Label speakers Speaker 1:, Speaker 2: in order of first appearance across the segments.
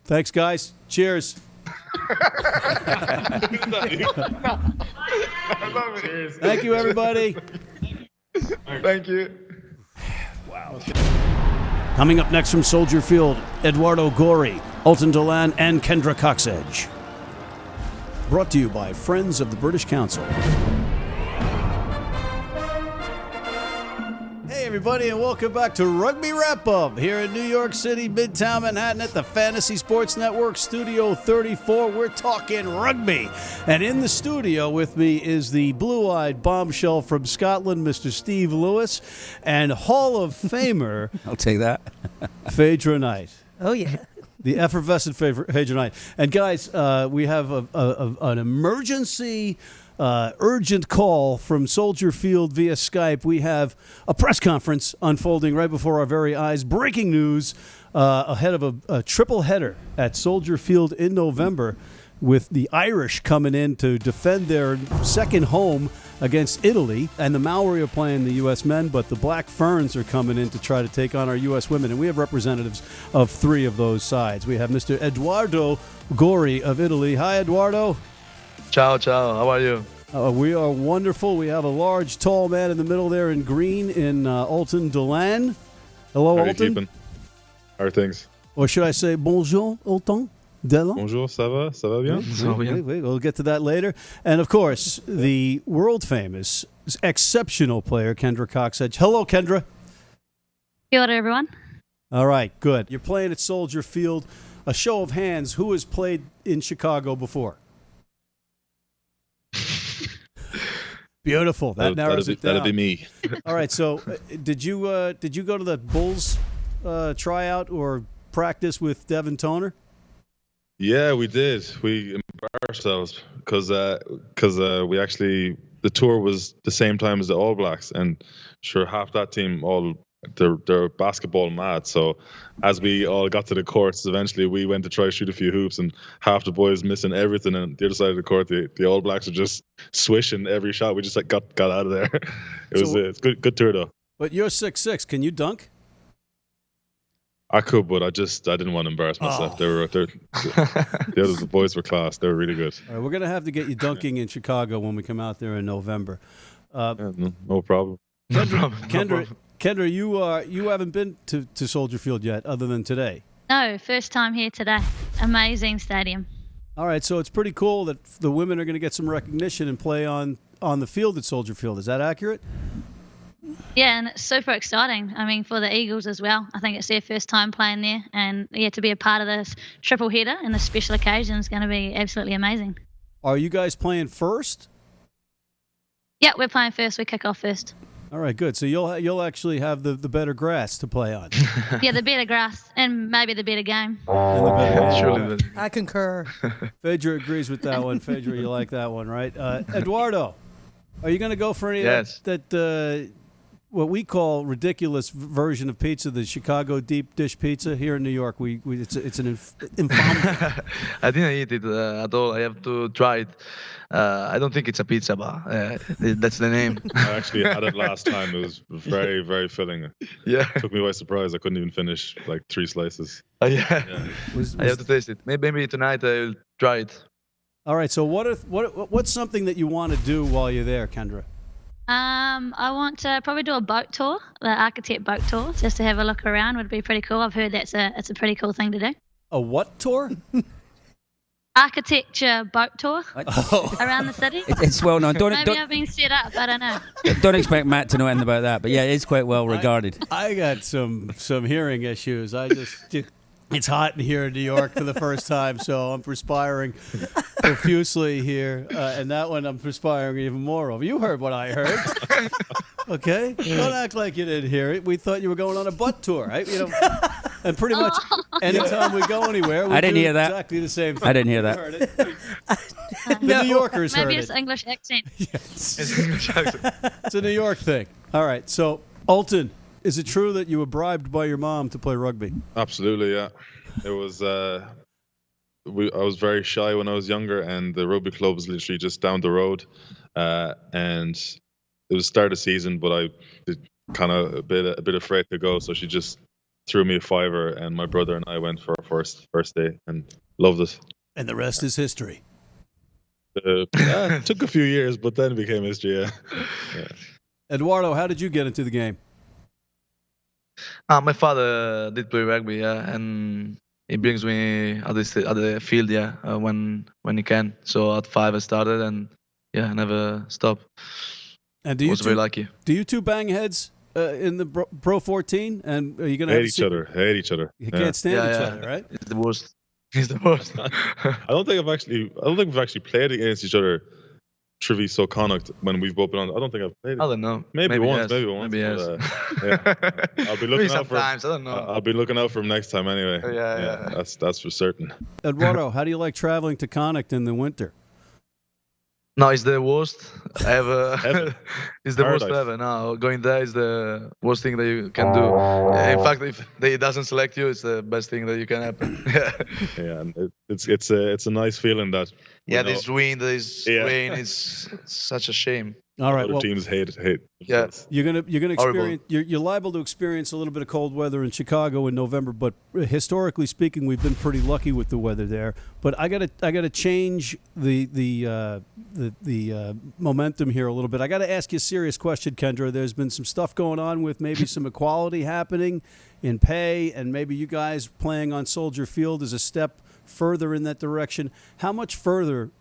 Speaker 1: Thanks, guys. Cheers. Thank you, everybody.
Speaker 2: Thank you.
Speaker 1: Wow. Coming up next from Soldier Field, Edoardo Gori, Ultan Dillane, and Kendra Cocksedge. Brought to you by Friends of the British Council. Hey, everybody, and welcome back to Rugby Wrap-Up here in New York City, Midtown Manhattan at the Fantasy Sports Network, Studio 34. We're talking rugby. And in the studio with me is the blue-eyed bombshell from Scotland, Mr. Steve Lewis, and Hall of Famer...
Speaker 3: I'll take that.
Speaker 1: Phaidra Knight.
Speaker 4: Oh, yeah.
Speaker 1: The effervescent Phaidra Knight. And guys, we have an emergency, urgent call from Soldier Field via Skype. We have a press conference unfolding right before our very eyes. Breaking news ahead of a triple header at Soldier Field in November, with the Irish coming in to defend their second home against Italy, and the Maori are playing the U.S. men, but the Black Ferns are coming in to try to take on our U.S. women, and we have representatives of three of those sides. We have Mr. Edoardo Gori of Italy. Hi, Edoardo.
Speaker 2: Ciao, ciao. How are you?
Speaker 1: We are wonderful. We have a large, tall man in the middle there in green in Ultan Dillane. Hello,
Speaker 5: How are you
Speaker 1: Ultan.
Speaker 5: keeping? How are things?
Speaker 1: Or should I say bonjour, Ultan Dillane?
Speaker 5: Bonjour, ça va? Ça va bien?
Speaker 1: Wait, we'll get to that later. And, of course, the world-famous, exceptional player, Kendra Cocksedge. Hello, Kendra.
Speaker 6: Kia ora, everyone.
Speaker 1: All right, good. You're playing at Soldier Field. A show of hands, who has played in Chicago before? Beautiful. That narrows it down.
Speaker 5: That'll be me.
Speaker 1: All right, so did you go to the Bulls tryout or practice with Devin Toner?
Speaker 5: Yeah, we did. We embarrassed ourselves because we actually, the tour was the same time as the All Blacks, and sure, half that team they're basketball mad. So as we all got to the courts, eventually we went to try to shoot a few hoops, and half the boys missing everything, and the other side of the court, the All Blacks are just swishing every shot. We just got out of there. It's good tour though.
Speaker 1: But you're 6'6". Can you dunk?
Speaker 5: I could, but I didn't want to embarrass myself.
Speaker 1: Oh.
Speaker 5: The boys were class. They were really good.
Speaker 1: All right, we're gonna have to get you dunking in Chicago when we come out there in November.
Speaker 5: Yeah, no problem.
Speaker 1: Kendra, you haven't been to Soldier Field yet, other than today.
Speaker 6: No, first time here today. Amazing stadium.
Speaker 1: All right, so it's pretty cool that the women are going to get some recognition and play on the field at Soldier Field. Is that accurate?
Speaker 6: Yeah, and it's super exciting. I mean, for the Eagles as well. I think it's their first time playing there, and to be a part of this triple header and this special occasion is going to be absolutely amazing.
Speaker 1: Are you guys playing first?
Speaker 6: Yeah, we're playing first. We kick off first.
Speaker 1: All right, good. So you'll actually have the better grass to play on.
Speaker 6: Yeah, the better grass and maybe the better game.
Speaker 4: I concur.
Speaker 1: Phaidra agrees with that one. Phaidra, you like that one, right? Edoardo, are you going to go for any of that what we call ridiculous version of pizza, the Chicago deep dish pizza here in New York? It's an infamy.
Speaker 2: I didn't eat it at all. I have to try it. I don't think it's a pizza, but that's the name.
Speaker 5: I actually had it last time. It was very, very filling.
Speaker 2: Yeah.
Speaker 5: It took me by surprise. I couldn't even finish like 3 slices.
Speaker 2: Yeah. I have to taste it. Maybe tonight I'll try it.
Speaker 1: All right. So what's something that you want to do while you're there, Kendra?
Speaker 6: I want to probably do a boat tour, the architect boat tour, just to have a look around. Would be pretty cool. I've heard it's a pretty cool thing to do.
Speaker 1: A what tour?
Speaker 6: Architecture boat tour around the city.
Speaker 3: It's well known.
Speaker 6: Maybe I've been set up. I don't know.
Speaker 3: Don't expect Matt to know anything about that, but yeah, it's quite well regarded.
Speaker 1: I got some hearing issues. It's hot in here in New York for the first time, so I'm perspiring profusely here. And that one I'm perspiring even more over. You heard what I heard. Okay? Don't act like you didn't hear it. We thought you were going on a butt tour, right? And pretty much anytime we go anywhere, we
Speaker 3: I didn't
Speaker 1: do
Speaker 3: hear that.
Speaker 1: exactly the same thing.
Speaker 3: I didn't hear that.
Speaker 1: You heard it. The New Yorkers heard it.
Speaker 6: Maybe it's English accent.
Speaker 1: Yes. It's a New York thing. All right. So, Ultan, is it true that you were bribed by your mom to play rugby?
Speaker 5: Absolutely, yeah. It was. I was very shy when I was younger, and the rugby club was literally just down the road. And it was start of season, but I did kind of a bit afraid to go. So she just threw me a fiver, and my brother and I went for our first day and loved it.
Speaker 1: And the rest is history.
Speaker 5: It took a few years, but then it became history. Yeah.
Speaker 1: Edoardo, how did you get into the game?
Speaker 2: My father did play rugby, and he brings me at the field, when he can. So at 5 I started, and I never stopped.
Speaker 1: And
Speaker 2: I was very lucky.
Speaker 1: Do you two bang heads in the Pro 14? And are you going to
Speaker 5: hate each other?
Speaker 1: You can't stand each other, right?
Speaker 2: It's the worst. He's the worst.
Speaker 5: I don't think we've actually played against each other. Trivy so Connacht when we've both been on. I don't think I've played it.
Speaker 2: I don't know.
Speaker 5: Maybe once.
Speaker 2: Maybe yes.
Speaker 5: I'll be looking out for.
Speaker 2: Sometimes I don't know.
Speaker 5: I'll be looking out for him next time anyway.
Speaker 2: Yeah.
Speaker 5: That's for certain.
Speaker 1: Eduardo, how do you like traveling to Connacht in the winter?
Speaker 2: No, it's the worst ever. It's the
Speaker 5: Paradise.
Speaker 2: worst ever. No, going there is the worst thing that you can do. In fact, if they doesn't select you, it's the best thing that you can happen.
Speaker 5: Yeah, and it's a nice feeling that.
Speaker 2: This wind, this rain, it's such a shame.
Speaker 1: All right,
Speaker 5: other teams hate.
Speaker 2: Yeah,
Speaker 1: you're gonna experience. You're liable to experience a little bit of cold weather in Chicago in November, but historically speaking, we've been pretty lucky with the weather there. But I gotta change the momentum here a little bit. I gotta ask you a serious question, Kendra. There's been some stuff going on with maybe some equality happening in pay, and maybe you guys playing on Soldier Field is a step further in that direction. How much further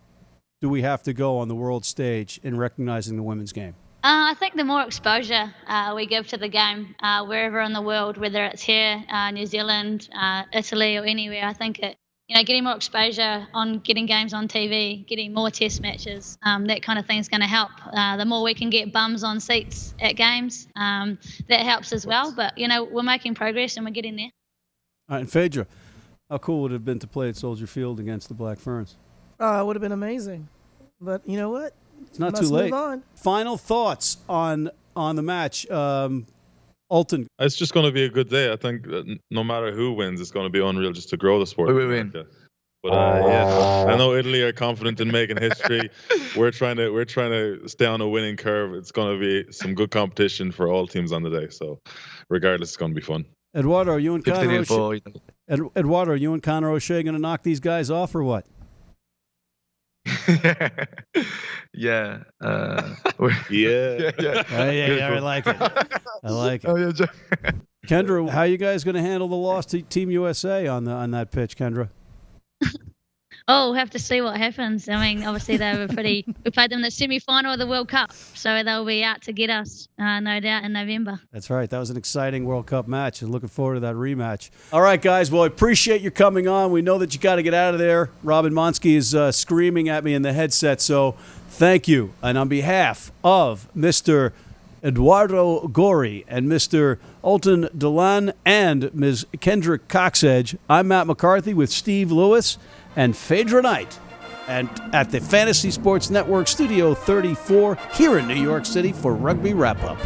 Speaker 1: do we have to go on the world stage in recognizing the women's game?
Speaker 6: I think the more exposure we give to the game, wherever in the world, whether it's here, New Zealand, Italy, or anywhere, I think getting more exposure on getting games on TV, getting more test matches, that kind of thing is going to help. The more we can get bums on seats at games, that helps as well. But we're making progress and we're getting there.
Speaker 1: All right, and Phaidra, how cool would it have been to play at Soldier Field against the Black Ferns?
Speaker 4: It would have been amazing. But you know what?
Speaker 1: It's not too late.
Speaker 4: Move on.
Speaker 1: Final thoughts on the match. Ultan.
Speaker 5: It's just going to be a good day. I think that no matter who wins, it's going to be unreal just to grow the sport.
Speaker 2: We will win.
Speaker 5: But I know Italy are confident in making history. We're trying to stay on a winning curve. It's going to be some good competition for all teams on the day. So regardless, it's going to be fun.
Speaker 1: Eduardo, are you and Conor
Speaker 2: 15-4
Speaker 1: O'Shea?
Speaker 2: Italy.
Speaker 1: Eduardo, are you and Conor O'Shea going to knock these guys off or what?
Speaker 5: Yeah.
Speaker 1: I like it. I like it.
Speaker 2: Oh, yeah.
Speaker 1: Kendra, how are you guys going to handle the loss to Team USA on that pitch, Kendra?
Speaker 6: Oh, we'll have to see what happens. I mean, obviously they were we played them in the semi-final of the World Cup, so they'll be out to get us, no doubt, in November.
Speaker 1: That's right. That was an exciting World Cup match, and looking forward to that rematch. All right, guys. Well, I appreciate you coming on. We know that you got to get out of there. Robin Monsky is screaming at me in the headset, so thank you. And on behalf of Mr. Edoardo Gori and Mr. Ultan Dillane and Ms. Kendra Cocksedge, I'm Matt McCarthy with Steve Lewis and Phaidra Knight, and at the Fantasy Sports Network Studio 34 here in New York City for Rugby Wrap-Up.